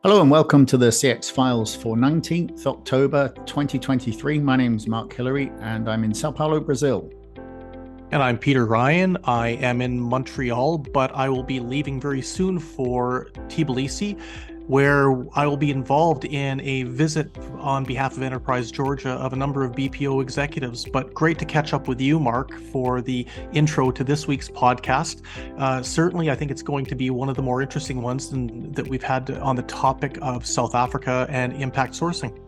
Hello and welcome to the CX Files for 19th October 2023. My name is Mark Hillary and I'm in Sao Paulo, Brazil. And I'm Peter Ryan. I am in Montreal, but I will be leaving very soon for Tbilisi, where I will be involved in a visit on behalf of Enterprise Georgia of a number of BPO executives. But great to catch up with you, Mark, for the intro to this week's podcast. Certainly, I think it's going to be one of the more interesting ones that we've had on the topic of South Africa and impact sourcing.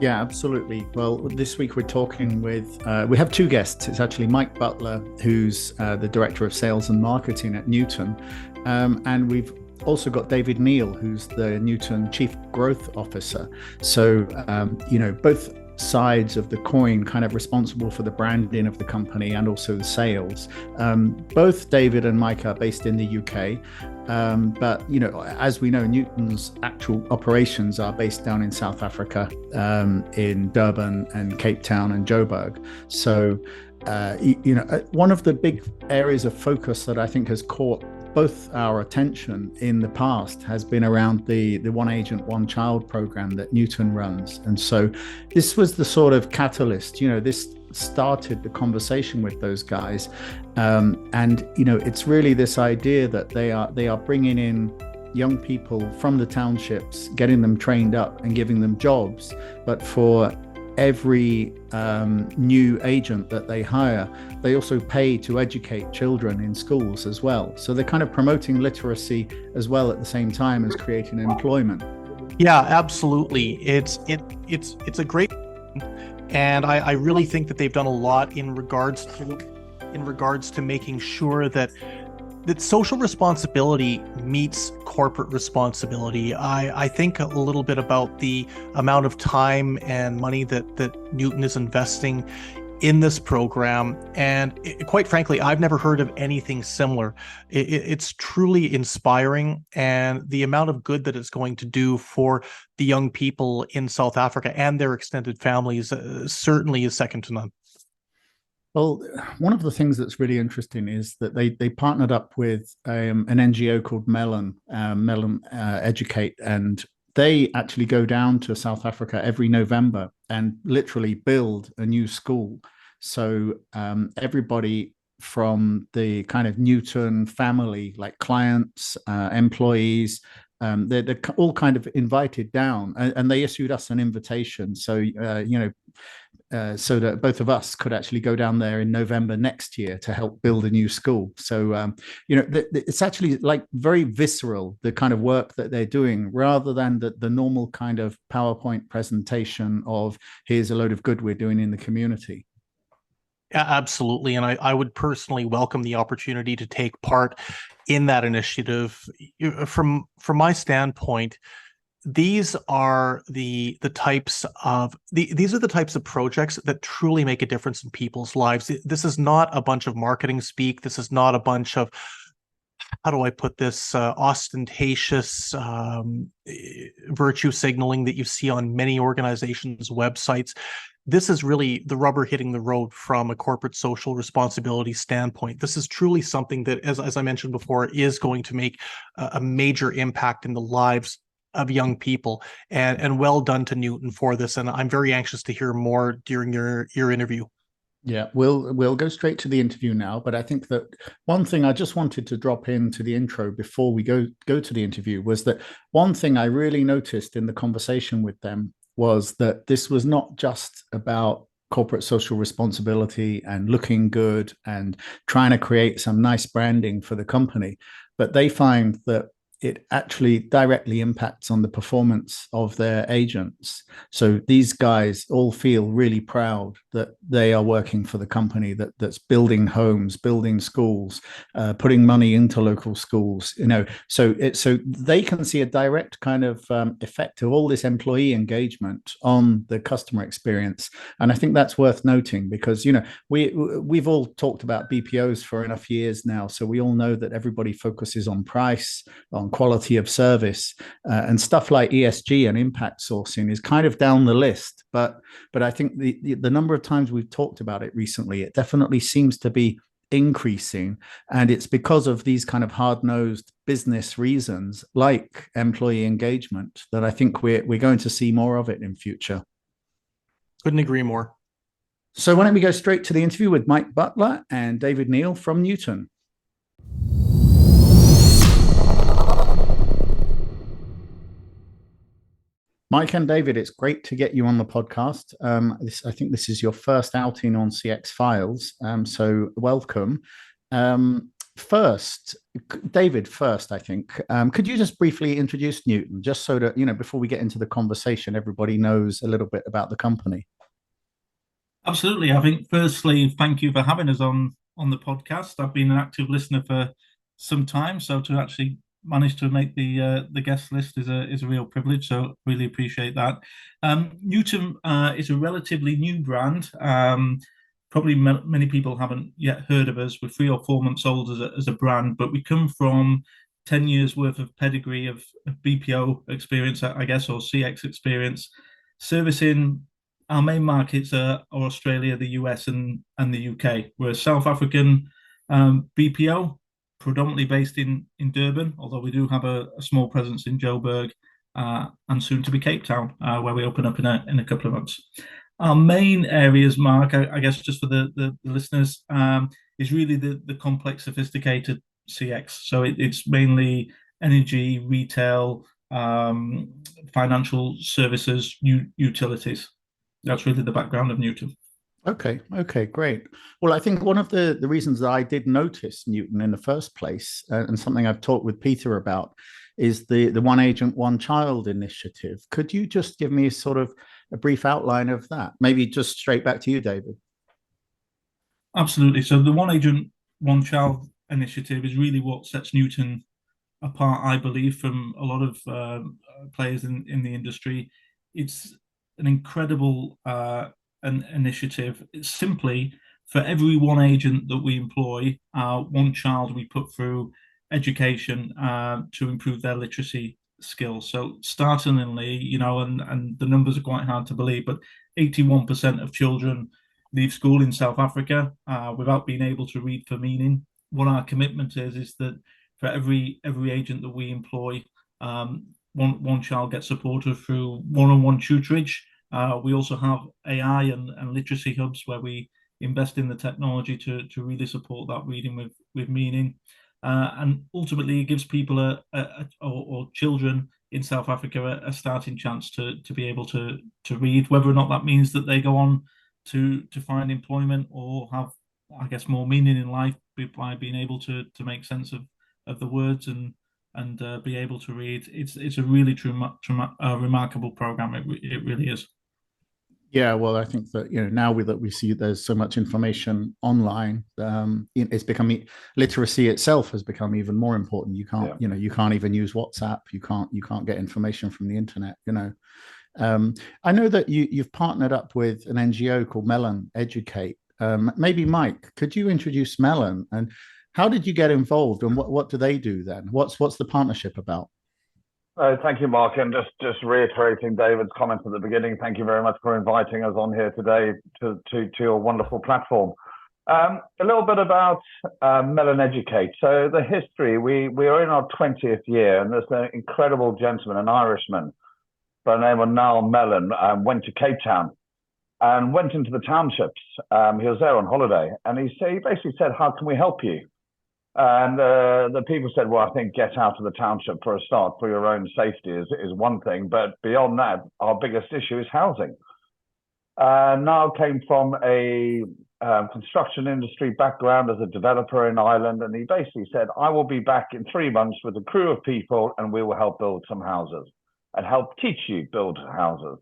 Yeah, absolutely. Well, this week we're talking with, we have two guests. It's actually Mike Butler, who's the Director of Sales and Marketing at Nutun. And we've also got David Neale, who's the Nutun Chief Growth Officer. So, both sides of the coin kind of responsible for the branding of the company and also the sales. Both David and Mike are based in the UK. But, as we know, Nutun's actual operations are based down in South Africa, in Durban and Cape Town and Joburg. So, one of the big areas of focus that I think has caught both our attention in the past has been around the One Agent, One Child program that Nutun runs. And so this was the sort of catalyst, this started the conversation with those guys. It's really this idea that they are bringing in young people from the townships, getting them trained up and giving them jobs. But for every new agent that they hire, they also pay to educate children in schools as well. So they're kind of promoting literacy as well at the same time as creating employment. Yeah, absolutely. It's a great, and I really think that they've done a lot in regards to making sure that social responsibility meets corporate responsibility. I think a little bit about the amount of time and money that Nutun is investing in this program. And quite frankly, I've never heard of anything similar. It's truly inspiring. And the amount of good that it's going to do for the young people in South Africa and their extended families certainly is second to none. Well, one of the things that's really interesting is that they partnered up with an NGO called Melon Educate, and they actually go down to South Africa every November and literally build a new school. So everybody from the kind of Nutun family, like clients, employees, they're all kind of invited down, and they issued us an invitation. So so that both of us could actually go down there in November next year to help build a new school. So, it's actually like very visceral, the kind of work that they're doing, rather than the normal kind of PowerPoint presentation of here's a load of good we're doing in the community. Absolutely. And I would personally welcome the opportunity to take part in that initiative. From my standpoint, these are the types of projects that truly make a difference in people's lives. This is not a bunch of marketing speak. This is not a bunch of, how do I put this, ostentatious virtue signaling that you see on many organizations' websites. This is really the rubber hitting the road from a corporate social responsibility standpoint. This is truly something that, as I mentioned before, is going to make a major impact in the lives of young people, and well done to Nutun for this. And I'm very anxious to hear more during your interview. Yeah, we'll go straight to the interview now. But I think that one thing I just wanted to drop into the intro before we go to the interview was that one thing I really noticed in the conversation with them was that this was not just about corporate social responsibility and looking good and trying to create some nice branding for the company, but they find that it actually directly impacts on the performance of their agents. So these guys all feel really proud that they are working for the company that's building homes, building schools, putting money into local schools. So they can see a direct kind of effect of all this employee engagement on the customer experience. And I think that's worth noting because we've all talked about BPOs for enough years now, so we all know that everybody focuses on price, on quality of service, and stuff like ESG and impact sourcing is kind of down the list. But I think the number of times we've talked about it recently, it definitely seems to be increasing, and it's because of these kind of hard-nosed business reasons like employee engagement that I think we're going to see more of it in future. Couldn't agree more. So why don't we go straight to the interview with Mike Butler and David Neale from Nutun. Mike and David, it's great to get you on the podcast. I think this is your first outing on CX Files, so welcome. First, David, I think, could you just briefly introduce Nutun, just so that, before we get into the conversation, everybody knows a little bit about the company? Absolutely. I think, firstly, thank you for having us on the podcast. I've been an active listener for some time, so to actually managed to make the guest list is a real privilege. So really appreciate that. Nutun is a relatively new brand. Probably many people haven't yet heard of us. We're 3 or 4 months old as a brand, but we come from 10 years worth of pedigree of BPO experience, I guess, or CX experience, servicing our main markets are Australia, the US, and the UK. We're a South African BPO, predominantly based in Durban, although we do have a small presence in Joburg and soon to be Cape Town, where we open up in a couple of months. Our main areas, Mark, I guess just for the listeners, is really the complex, sophisticated CX. So it's mainly energy, retail, financial services, utilities. That's really the background of Nutun. Okay, great. Well, I think one of the reasons that I did notice Nutun in the first place, and something I've talked with Peter about, is the One Agent, One Child initiative. Could you just give me sort of a brief outline of that? Maybe just straight back to you, David. Absolutely. So the One Agent, One Child initiative is really what sets Nutun apart, I believe, from a lot of players in the industry. It's an incredible an initiative. It's simply for every one agent that we employ, one child we put through education to improve their literacy skills. So startlingly, and the numbers are quite hard to believe, but 81% of children leave school in South Africa without being able to read for meaning. What our commitment is that for every agent that we employ, one child gets supported through one-on-one tutorage. We also have AI and literacy hubs where we invest in the technology to really support that reading with meaning. And ultimately, it gives people or children in South Africa a starting chance to be able to read, whether or not that means that they go on to find employment or have, I guess, more meaning in life by being able to make sense of the words and be able to read. It's a really remarkable program. It really is. Yeah, well, I think that now that we see there's so much information online, it's becoming, literacy itself has become even more important. You can't, you can't even use WhatsApp. You can't get information from the internet. I know that you've partnered up with an NGO called Melon Educate. Maybe Mike, could you introduce Melon and how did you get involved and what do they do then? What's the partnership about? Thank you, Mark. And just reiterating David's comments at the beginning, thank you very much for inviting us on here today to your wonderful platform. A little bit about Melon Educate. So the history, we are in our 20th year, and there's an incredible gentleman, an Irishman, by the name of Neale Mellon, went to Cape Town and went into the townships. He was there on holiday, and he basically said, "How can we help you?" And the people said, "Well, I think get out of the township for a start, for your own safety is one thing. But beyond that, our biggest issue is housing." Niall came from a construction industry background as a developer in Ireland. And he basically said, "I will be back in 3 months with a crew of people and we will help build some houses and help teach you build houses."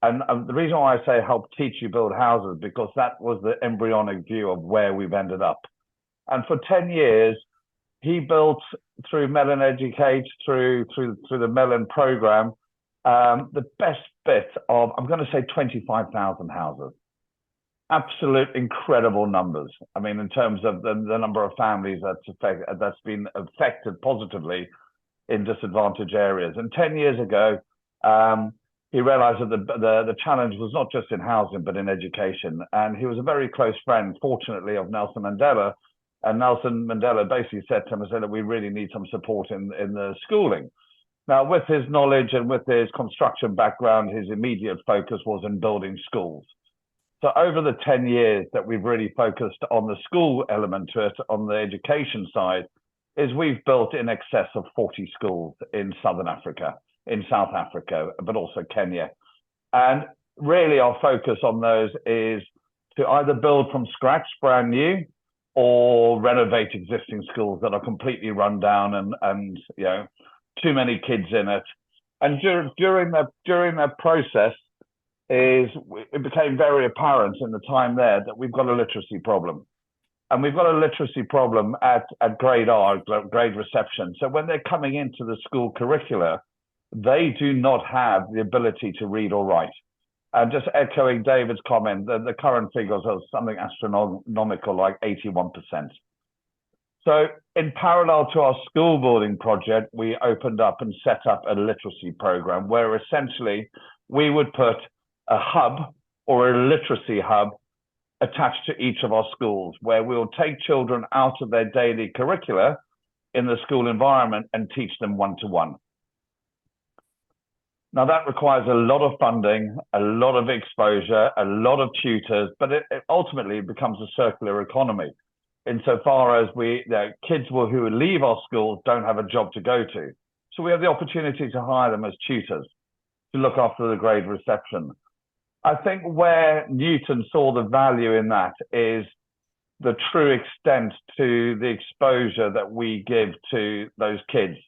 And the reason why I say help teach you build houses, because that was the embryonic view of where we've ended up. And for 10 years, he built through Melon Educate, through the Melon program, the best bit of, I'm going to say 25,000 houses. Absolute incredible numbers. I mean, in terms of the number of families that's been affected positively in disadvantaged areas. And 10 years ago, he realized that the challenge was not just in housing, but in education. And he was a very close friend, fortunately, of Nelson Mandela, And Nelson Mandela basically said to him, I said that we really need some support in the schooling. Now, with his knowledge and with his construction background, his immediate focus was in building schools. So over the 10 years that we've really focused on the school element to it, on the education side, is we've built in excess of 40 schools in Southern Africa, in South Africa, but also Kenya. And really our focus on those is to either build from scratch, brand new, or renovate existing schools that are completely run down and you know, too many kids in it. And during that process, it became very apparent in the time there that we've got a literacy problem. And we've got a literacy problem at grade R, grade reception. So when they're coming into the school curricula, they do not have the ability to read or write. And just echoing David's comment, the current figures are something astronomical, like 81%. So in parallel to our school building project, we opened up and set up a literacy program where essentially we would put a hub or a literacy hub attached to each of our schools, where we'll take children out of their daily curricula in the school environment and teach them one-to-one. Now that requires a lot of funding, a lot of exposure, a lot of tutors, but it ultimately becomes a circular economy insofar as kids who leave our schools don't have a job to go to. So we have the opportunity to hire them as tutors to look after the grade reception. I think where Nutun saw the value in that is the true extent to the exposure that we give to those kids.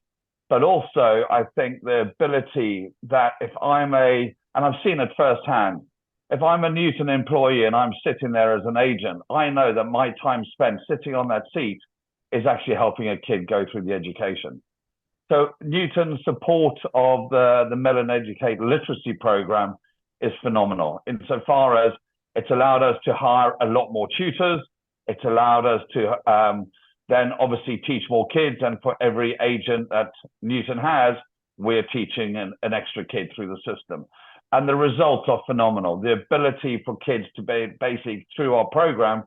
But also, I think the ability that if I'm and I've seen it firsthand, if I'm a Nutun employee and I'm sitting there as an agent, I know that my time spent sitting on that seat is actually helping a kid go through the education. So Nutun's support of the Melon Educate literacy program is phenomenal insofar as it's allowed us to hire a lot more tutors. It's allowed us to then obviously teach more kids, and for every agent that Nutun has, we're teaching an extra kid through the system. And the results are phenomenal. The ability for kids to be basically through our program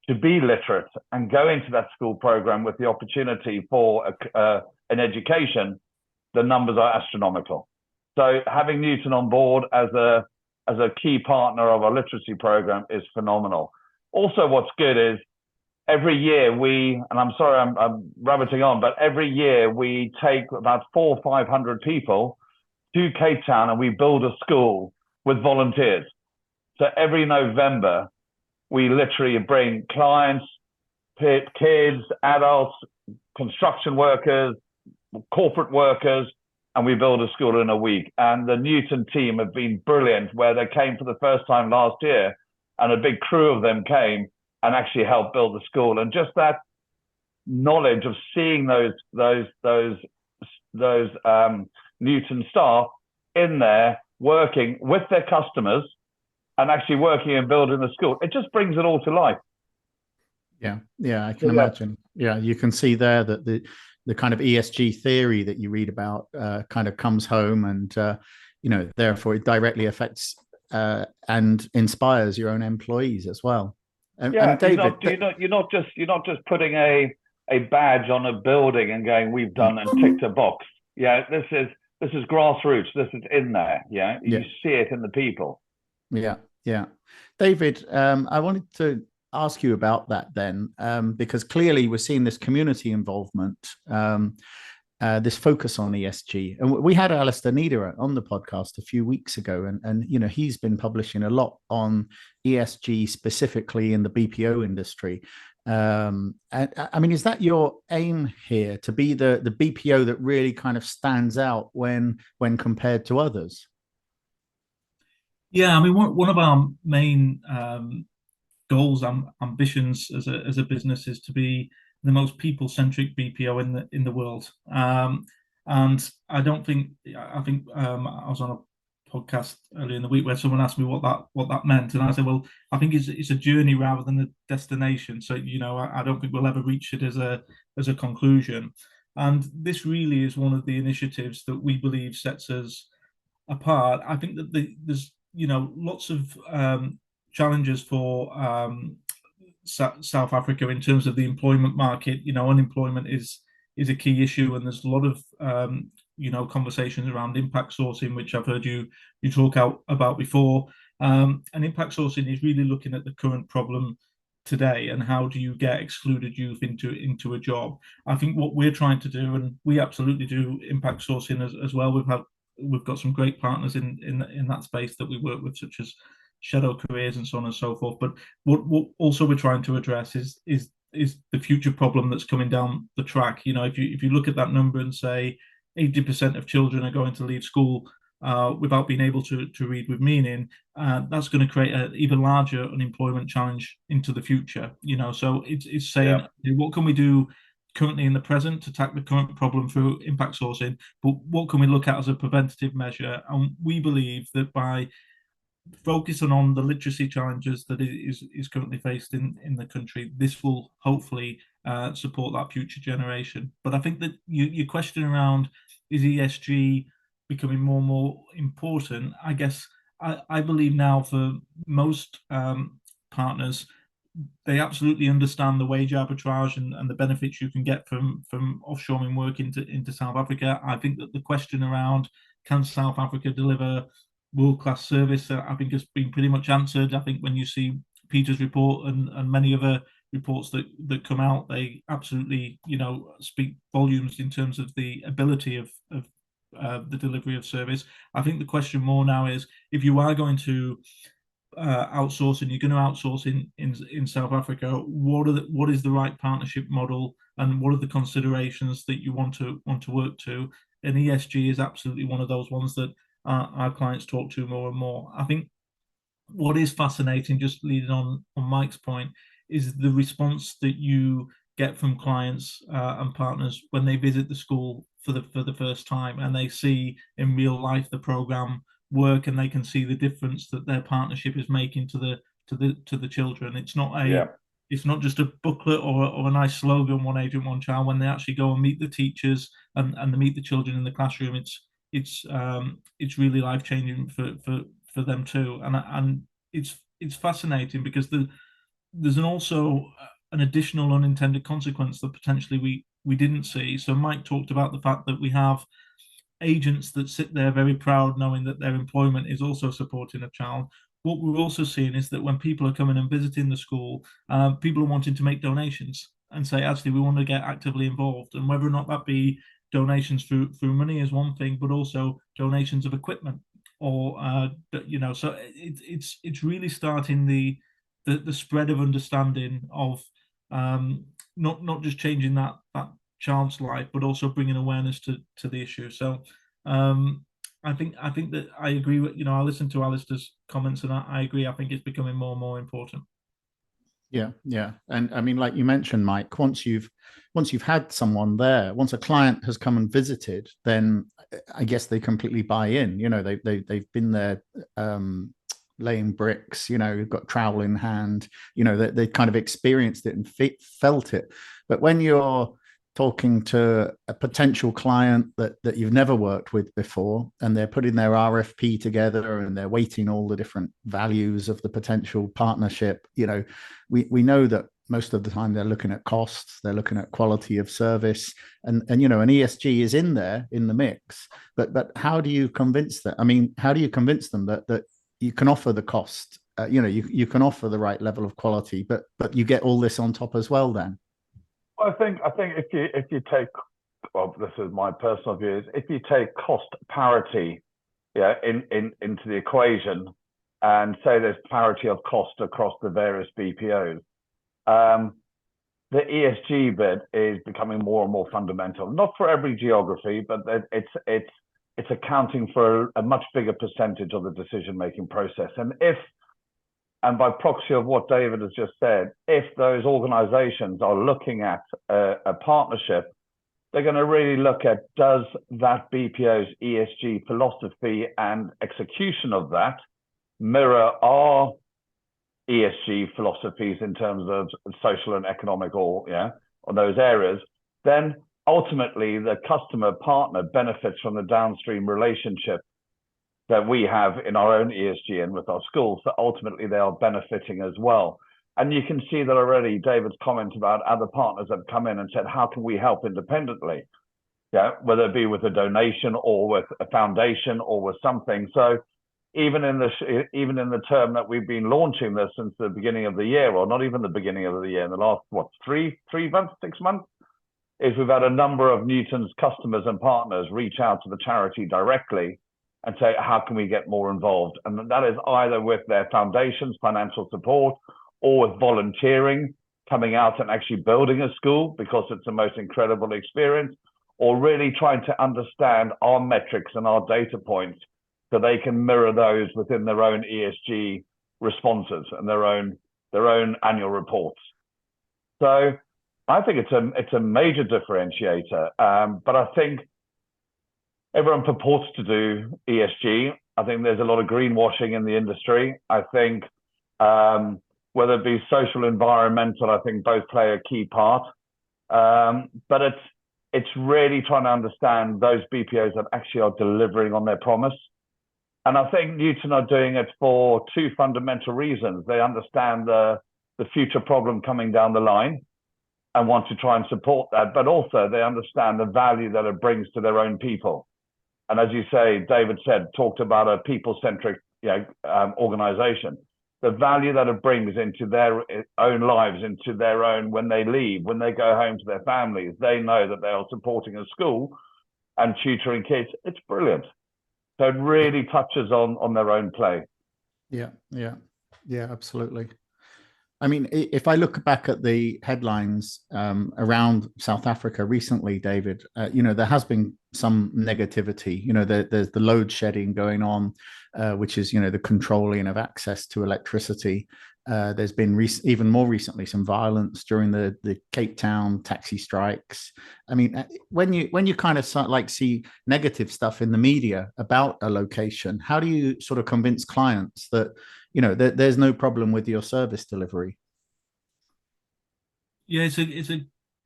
to be literate and go into that school program with the opportunity for an education, the numbers are astronomical. So having Nutun on board as a key partner of our literacy program is phenomenal. Also, what's good is every year and I'm sorry I'm rabbiting on, but every year we take about 400 or 500 people to Cape Town and we build a school with volunteers. So every November, we literally bring clients, kids, adults, construction workers, corporate workers, and we build a school in a week. And the Nutun team have been brilliant, where they came for the first time last year, and a big crew of them came and actually helped build the school. And just that knowledge of seeing those Nutun staff in there working with their customers and actually working and building the school, it just brings it all to life. Yeah, I can imagine. Yeah, you can see there that the kind of ESG theory that you read about kind of comes home, and therefore it directly affects and inspires your own employees as well. And David, you're not just putting a badge on a building and going, we've done and ticked a box. Yeah, this is grassroots. This is in there. Yeah, you see it in the people. Yeah. David, I wanted to ask you about that then, because clearly we're seeing this community involvement, this focus on ESG. And we had Alistair Neale on the podcast a few weeks ago, and he's been publishing a lot on ESG specifically in the BPO industry. And I mean, is that your aim here, to be the BPO that really kind of stands out when compared to others? Yeah, I mean, one of our main goals and ambitions as a business is to be the most people-centric BPO in the world. And I think I was on a podcast earlier in the week where someone asked me what that meant, and I said, well, I think it's a journey rather than a destination. So I don't think we'll ever reach it as a conclusion. And this really is one of the initiatives that we believe sets us apart. I think that there's lots of challenges for South Africa in terms of the employment market. Unemployment is a key issue, and there's a lot of conversations around impact sourcing, which I've heard you talk about before. And impact sourcing is really looking at the current problem today and how do you get excluded youth into a job. I think what we're trying to do, and we absolutely do impact sourcing as well. We've got some great partners in that space that we work with, such as Shadow Careers and so on and so forth. But what also we're trying to address is the future problem that's coming down the track. If you look at that number and say 80% of children are going to leave school without being able to read with meaning, that's going to create an even larger unemployment challenge into the future. So it's saying, what can we do currently in the present to tackle the current problem through impact sourcing, but what can we look at as a preventative measure? And we believe that by focusing on the literacy challenges that is currently faced in the country, this will hopefully support that future generation. But I think that your question around, is ESG becoming more and more important? I guess I believe now for most partners, they absolutely understand the wage arbitrage and the benefits you can get from offshoring work into South Africa. I think that the question around, can South Africa deliver world-class service, I think has been pretty much answered. I think when you see Peter's report and many other reports that come out, they absolutely speak volumes in terms of the ability of the delivery of service. I think the question more now is, if you are going to outsource and you're going to outsource in South Africa, what is the right partnership model, and what are the considerations that you want to work to? And ESG is absolutely one of those ones that our clients talk to more and more. I think what is fascinating, just leading on Mike's point, is the response that you get from clients and partners when they visit the school for the first time, and they see in real life the program work, and they can see the difference that their partnership is making to the children. It's not just a booklet or a nice slogan, one agent, one child. When they actually go and meet the teachers and they meet the children in the classroom, it's really life-changing for them too. And it's fascinating because there's also an additional unintended consequence that potentially we didn't see. So Mike talked about the fact that we have agents that sit there very proud knowing that their employment is also supporting a child. What we're also seeing is that when people are coming and visiting the school, people are wanting to make donations and say, actually, we want to get actively involved. And whether or not that be donations through money is one thing, but also donations of equipment, or so it's really starting the spread of understanding of not just changing that child's life, but also bringing awareness to the issue. So I think that I agree with, I listened to Alistair's comments, and I agree. I think it's becoming more and more important. Yeah. And I mean, like you mentioned, Mike, once you've had someone there, once a client has come and visited, then I guess they completely buy in. They've been there laying bricks, got trowel in hand, they kind of experienced it and felt it. But when you're talking to a potential client that you've never worked with before, and they're putting their RFP together and they're weighting all the different values of the potential partnership, we know that most of the time they're looking at costs, they're looking at quality of service, and an ESG is in there in the mix. But how do you convince them? I mean, how do you convince them that you can offer the cost, you can offer the right level of quality, but you get all this on top as well then? Well, I think if you take, well, this is my personal view, is if you take cost parity into the equation and say there's parity of cost across the various BPOs, the ESG bit is becoming more and more fundamental. Not for every geography, but it's accounting for a much bigger percentage of the decision-making process. And by proxy of what David has just said, if those organizations are looking at a partnership, they're going to really look at, does that BPO's ESG philosophy and execution of that mirror our ESG philosophies in terms of social and economic or those areas? Then ultimately the customer partner benefits from the downstream relationship that we have in our own ESG and with our schools. So ultimately they are benefiting as well. And you can see that already. David's comment about other partners that come in and said, how can we help independently? Yeah, whether it be with a donation or with a foundation or with something. So even in the term that we've been launching this since the beginning of the year, or not even the beginning of the year, in the last, what, three months, 6 months, is we've had a number of Nutun's customers and partners reach out to the charity directly and say, how can we get more involved? And that is either with their foundations, financial support, or with volunteering, coming out and actually building a school because it's the most incredible experience, or really trying to understand our metrics and our data points so they can mirror those within their own ESG responses and their own annual reports. So I think it's a major differentiator. But I think everyone purports to do ESG. I think there's a lot of greenwashing in the industry. I think whether it be social, environmental, I think both play a key part. But it's really trying to understand those BPOs that actually are delivering on their promise. And I think Nutun are doing it for two fundamental reasons. They understand the future problem coming down the line and want to try and support that, but also they understand the value that it brings to their own people. And as you say, David talked about a people-centric organization. The value that it brings into their own lives, into their own, when they leave, when they go home to their families, they know that they are supporting a school and tutoring kids. It's brilliant. So it really touches on their own play. Yeah, absolutely. I mean, if I look back at the headlines around South Africa recently, David, there has been some negativity. There's the load shedding going on, which is, the controlling of access to electricity. There's been even more recently some violence during the Cape Town taxi strikes. I mean, when you kind of see negative stuff in the media about a location, how do you sort of convince clients that there's no problem with your service delivery? Yeah, it's a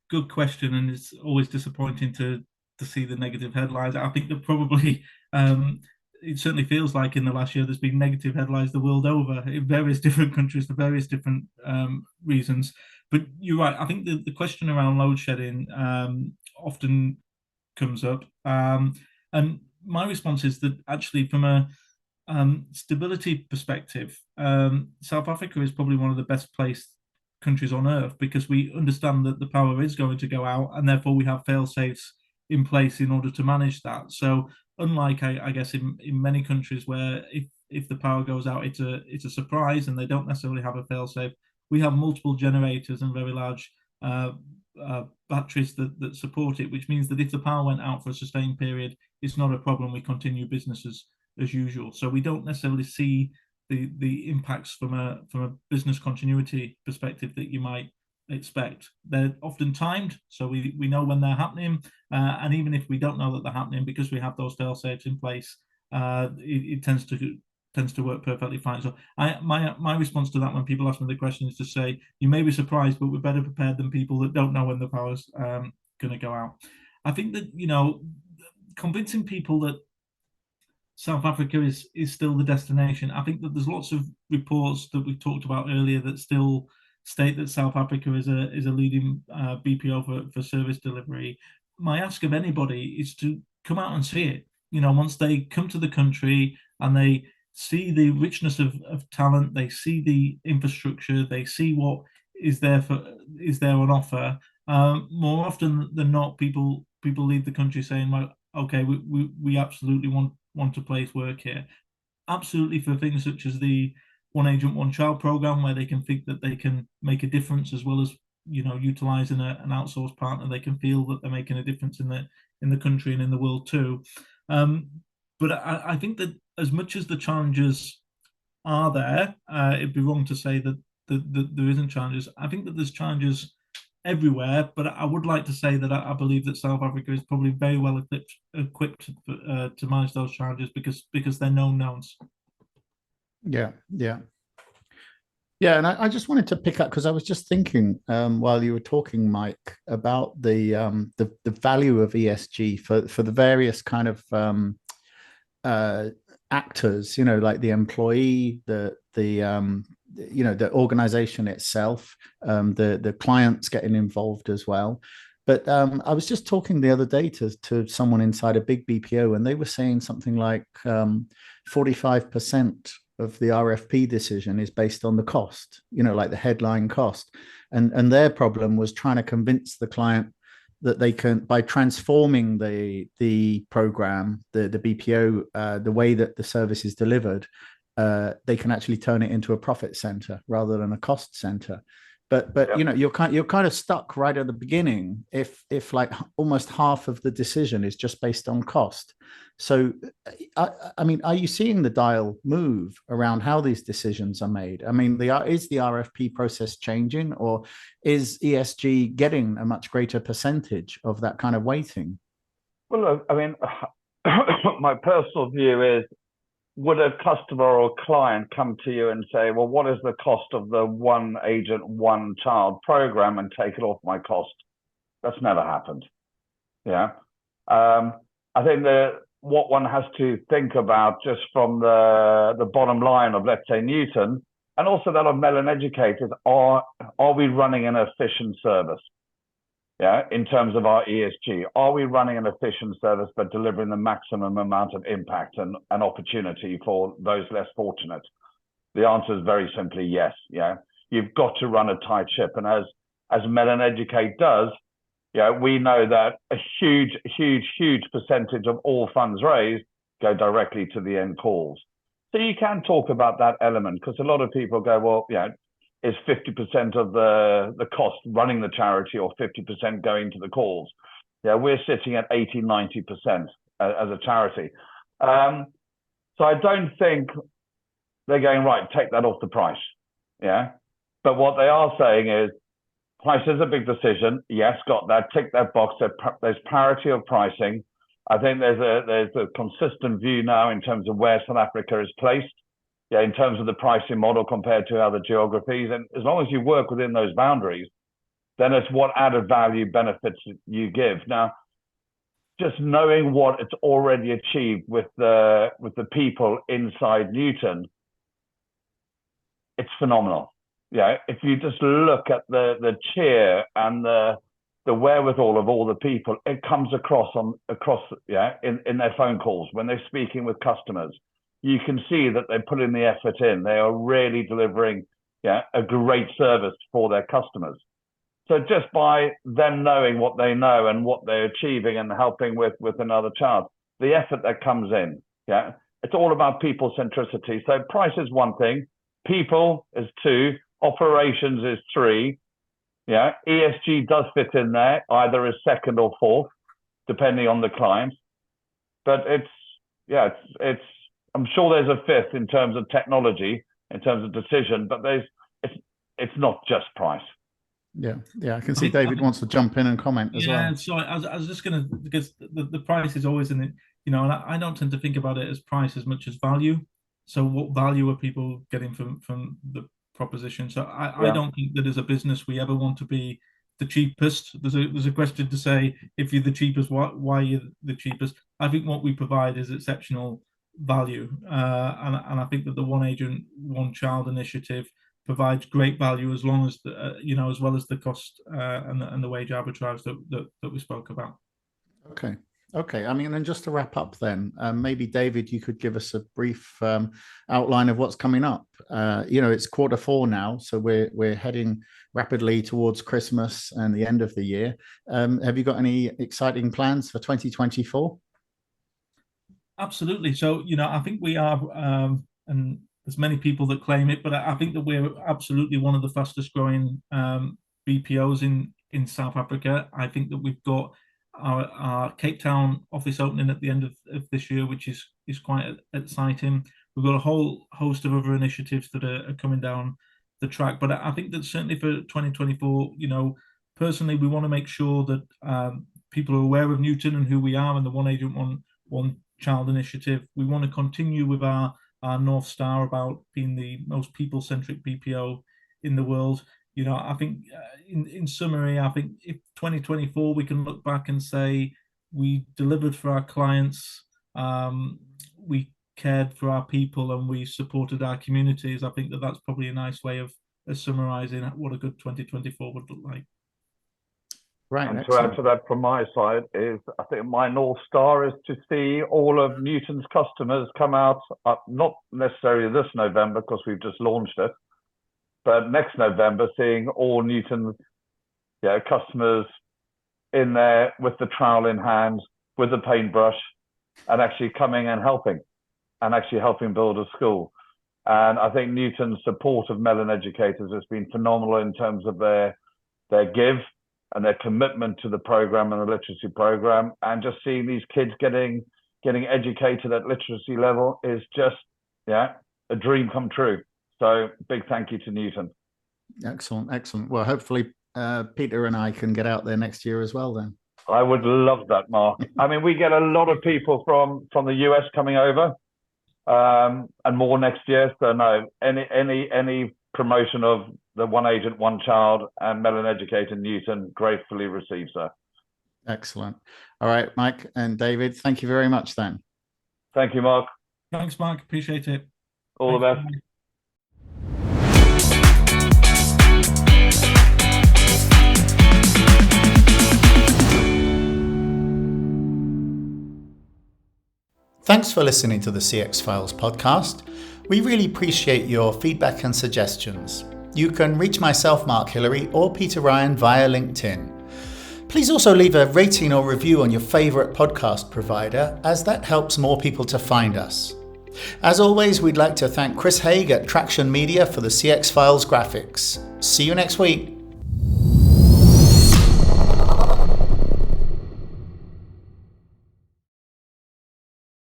good question, and it's always disappointing to see the negative headlines. I think that probably it certainly feels like in the last year there's been negative headlines the world over in various different countries for various different reasons. But you're right. I think the question around load shedding often comes up, and my response is that actually from a stability perspective, South Africa is probably one of the best placed countries on earth because we understand that the power is going to go out, and therefore we have fail safes in place in order to manage that. So unlike I guess in many countries where if the power goes out, it's a surprise and they don't necessarily have a fail safe, we have multiple generators and very large batteries that support it, which means that if the power went out for a sustained period, it's not a problem. We continue business as usual. So we don't necessarily see the impacts from a business continuity perspective that you might expect. They're often timed, so we know when they're happening, and even if we don't know that they're happening, because we have those fail safes in place, it tends to work perfectly fine. So my response to that when people ask me the question is to say, you may be surprised, but we're better prepared than people that don't know when the power's going to go out. I think that convincing people that South Africa is still the destination. I think that there's lots of reports that we've talked about earlier that still state that South Africa is a leading BPO for service delivery. My ask of anybody is to come out and see it. Once they come to the country and they see the richness of talent, they see the infrastructure, they see what is there on offer. More often than not, people leave the country saying, "Well, okay, we absolutely want to place work here." Absolutely, for things such as the One Agent, One Child program, where they can think that they can make a difference, as well as utilizing an outsourced partner, they can feel that they're making a difference in the country and in the world too. But I think that as much as the challenges are there, it'd be wrong to say that there isn't challenges. I think that there's challenges everywhere, but I would like to say that I believe that South Africa is probably very well equipped to manage those challenges because they're known knowns. Yeah. And I just wanted to pick up, because I was just thinking while you were talking, Mike, about the value of ESG for the various kind of actors, like the employee, the the organization itself, the clients getting involved as well. But I was just talking the other day to someone inside a big BPO, and they were saying something like 45% of the RFP decision is based on the cost, like the headline cost. And their problem was trying to convince the client that they can, by transforming the program, the BPO, the way that the service is delivered, they can actually turn it into a profit center rather than a cost center. But Yep. you're kind of stuck right at the beginning if like almost half of the decision is just based on cost. So I mean, are you seeing the dial move around how these decisions are made? I mean, is the RFP process changing, or is ESG getting a much greater percentage of that kind of weighting? Well, look, I mean, my personal view is, would a customer or client come to you and say, well, what is the cost of the one agent, one child program, and take it off my cost? That's never happened. Yeah. I think that what one has to think about, just from the bottom line of, let's say, Nutun, and also that of Mellon Educators, are we running an efficient service? Yeah, in terms of our ESG, are we running an efficient service but delivering the maximum amount of impact and opportunity for those less fortunate? The answer is very simply yes. Yeah, you've got to run a tight ship, and as Mellon Educate does, yeah, we know that a huge percentage of all funds raised go directly to the end calls. So you can talk about that element, because a lot of people go, well, is 50% of the cost running the charity, or 50% going to the calls? Yeah, we're sitting at 80-90% as a charity. So I don't think they're going, right, take that off the price. Yeah. But what they are saying is, price is a big decision. Yes, got that. Tick that box. There's parity of pricing. I think there's a consistent view now in terms of where South Africa is placed, in terms of the pricing model compared to other geographies. And as long as you work within those boundaries, then it's what added value benefits you give. Now, just knowing what it's already achieved with the people inside Nutun, it's phenomenal. Yeah, if you just look at the cheer and the wherewithal of all the people, it comes across in their phone calls when they're speaking with customers. You can see that they're putting the effort in. They are really delivering a great service for their customers. So just by them knowing what they know and what they're achieving and helping with another child, the effort that comes in, it's all about people centricity. So price is one thing, people is two, operations is three. Yeah, ESG does fit in there, either as second or fourth, depending on the client. But it's I'm sure there's a fifth in terms of technology, in terms of decision, but it's not just price. Yeah, I can see David wants to jump in and comment as well. Yeah, so I was just going to, because the price is always in it, and I don't tend to think about it as price as much as value. So what value are people getting from the proposition? So I don't think that as a business we ever want to be the cheapest. There's a question to say, if you're the cheapest, why are you the cheapest? I think what we provide is exceptional value, and I think that the One Agent, One Child initiative provides great value, as long as as well as the cost and the wage arbitrage that we spoke about. Okay. I mean, and just to wrap up then, maybe David, you could give us a brief outline of what's coming up. It's Q4 now, so we're heading rapidly towards Christmas and the end of the year. Have you got any exciting plans for 2024? Absolutely. So, I think we are, and there's many people that claim it, but I think that we're absolutely one of the fastest growing BPOs in South Africa. I think that we've got our Cape Town office opening at the end of this year, which is quite exciting. We've got a whole host of other initiatives that are coming down the track. But I think that certainly for 2024, personally, we want to make sure that people are aware of Nutun and who we are, and the One Agent, One Child initiative. We want to continue with our North Star about being the most people-centric BPO in the world. I think in summary, I think if 2024 we can look back and say we delivered for our clients, we cared for our people and we supported our communities. I think that that's probably a nice way of summarising what a good 2024 would look like. Right. And excellent. to add to that from my side is, I think my North Star is to see all of Nutun's customers come out, not necessarily this November because we've just launched it, but next November, seeing all Nutun customers in there with the trowel in hand, with the paintbrush, and actually coming and helping build a school. And I think Nutun's support of Mellon educators has been phenomenal in terms of their give and their commitment to the program and the literacy program. And just seeing these kids getting educated at literacy level is just, a dream come true. So big thank you to Nutun. Excellent. Well, hopefully Peter and I can get out there next year as well then. I would love that, Mark. I mean, we get a lot of people from the US coming over, and more next year. So no, any promotion of the One Agent, One Child and Mellon Educator Nutun gratefully receives, sir. Excellent. All right, Mike and David, thank you very much then. Thank you, Mark. Thanks, Mark. Appreciate it. All the best. Thanks for listening to the CX Files podcast. We really appreciate your feedback and suggestions. You can reach myself, Mark Hillary, or Peter Ryan via LinkedIn. Please also leave a rating or review on your favourite podcast provider, as that helps more people to find us. As always, we'd like to thank Chris Haig at Traction Media for the CX Files graphics. See you next week.